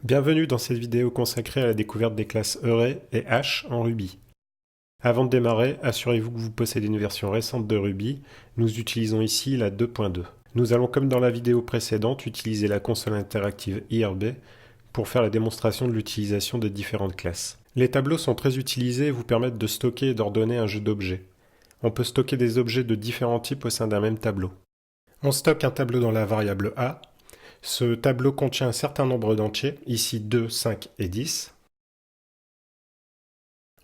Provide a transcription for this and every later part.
Bienvenue dans cette vidéo consacrée à la découverte des classes Array et Hash en Ruby. Avant de démarrer, assurez-vous que vous possédez une version récente de Ruby. Nous utilisons ici la 2.2. Nous allons, comme dans la vidéo précédente, utiliser la console interactive IRB pour faire la démonstration de l'utilisation des différentes classes. Les tableaux sont très utilisés et vous permettent de stocker et d'ordonner un jeu d'objets. On peut stocker des objets de différents types au sein d'un même tableau. On stocke un tableau dans la variable A. Ce tableau contient un certain nombre d'entiers, ici 2, 5 et 10.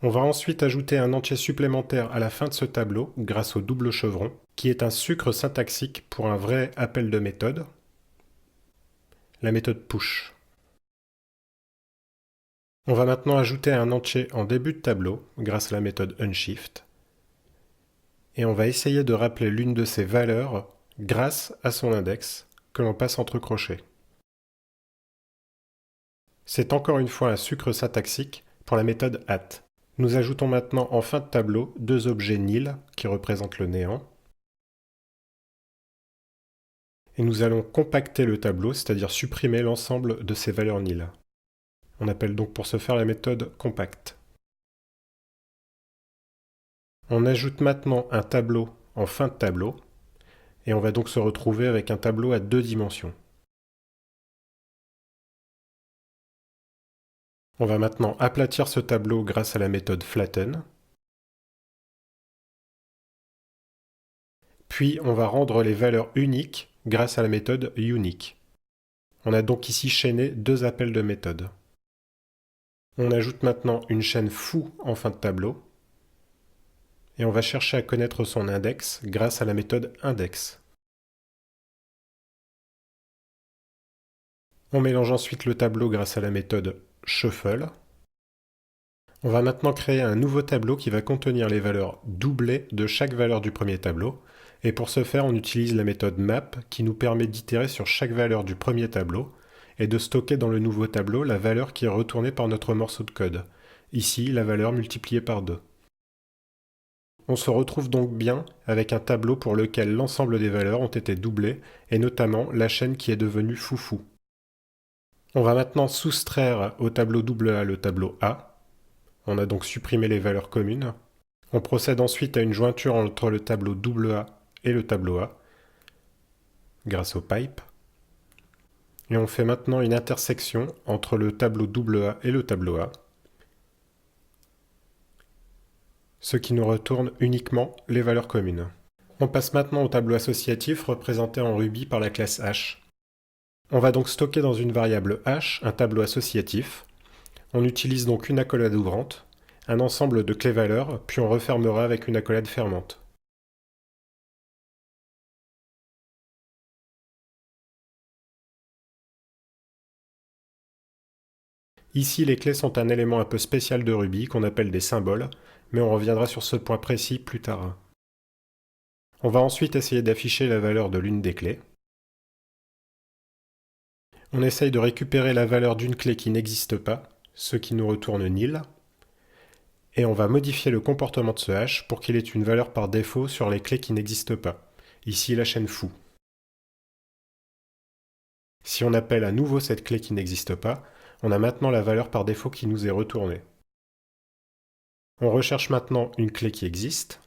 On va ensuite ajouter un entier supplémentaire à la fin de ce tableau grâce au double chevron, qui est un sucre syntaxique pour un vrai appel de méthode, la méthode push. On va maintenant ajouter un entier en début de tableau grâce à la méthode unshift, et on va essayer de rappeler l'une de ces valeurs grâce à son index que l'on passe entre crochets. C'est encore une fois un sucre syntaxique pour la méthode at. Nous ajoutons maintenant en fin de tableau deux objets nil qui représentent le néant. Et nous allons compacter le tableau, c'est-à-dire supprimer l'ensemble de ces valeurs nil. On appelle donc pour ce faire la méthode compact. On ajoute maintenant un tableau en fin de tableau, et on va donc se retrouver avec un tableau à deux dimensions. On va maintenant aplatir ce tableau grâce à la méthode flatten. Puis on va rendre les valeurs uniques grâce à la méthode unique. On a donc ici chaîné deux appels de méthode. On ajoute maintenant une chaîne foo en fin de tableau. Et on va chercher à connaître son index grâce à la méthode index. On mélange ensuite le tableau grâce à la méthode shuffle. On va maintenant créer un nouveau tableau qui va contenir les valeurs doublées de chaque valeur du premier tableau. Et pour ce faire, on utilise la méthode map qui nous permet d'itérer sur chaque valeur du premier tableau et de stocker dans le nouveau tableau la valeur qui est retournée par notre morceau de code. Ici, la valeur multipliée par 2. On se retrouve donc bien avec un tableau pour lequel l'ensemble des valeurs ont été doublées, et notamment la chaîne qui est devenue foufou. On va maintenant soustraire au tableau AA le tableau A. On a donc supprimé les valeurs communes. On procède ensuite à une jointure entre le tableau AA et le tableau A, grâce au pipe. Et on fait maintenant une intersection entre le tableau AA et le tableau A, ce qui nous retourne uniquement les valeurs communes. On passe maintenant au tableau associatif représenté en Ruby par la classe hash. On va donc stocker dans une variable hash un tableau associatif. On utilise donc une accolade ouvrante, un ensemble de clés-valeurs, puis on refermera avec une accolade fermante. Ici, les clés sont un élément un peu spécial de Ruby qu'on appelle des symboles, mais on reviendra sur ce point précis plus tard. On va ensuite essayer d'afficher la valeur de l'une des clés. On essaye de récupérer la valeur d'une clé qui n'existe pas, ce qui nous retourne nil. Et on va modifier le comportement de ce hash pour qu'il ait une valeur par défaut sur les clés qui n'existent pas. Ici, la chaîne foo. Si on appelle à nouveau cette clé qui n'existe pas, on a maintenant la valeur par défaut qui nous est retournée. On recherche maintenant une clé qui existe.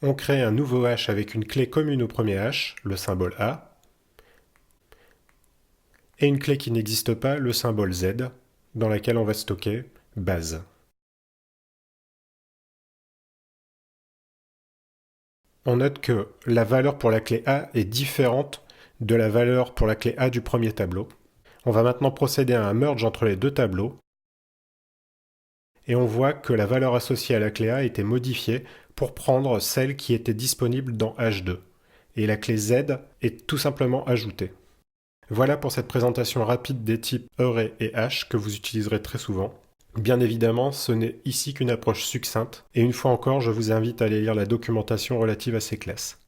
On crée un nouveau hash avec une clé commune au premier hash, le symbole A, et une clé qui n'existe pas, le symbole Z, dans laquelle on va stocker base. On note que la valeur pour la clé A est différente de la valeur pour la clé A du premier tableau. On va maintenant procéder à un merge entre les deux tableaux, et on voit que la valeur associée à la clé A a été modifiée pour prendre celle qui était disponible dans H2, et la clé Z est tout simplement ajoutée. Voilà pour cette présentation rapide des types array et hash que vous utiliserez très souvent. Bien évidemment, ce n'est ici qu'une approche succincte, et une fois encore, je vous invite à aller lire la documentation relative à ces classes.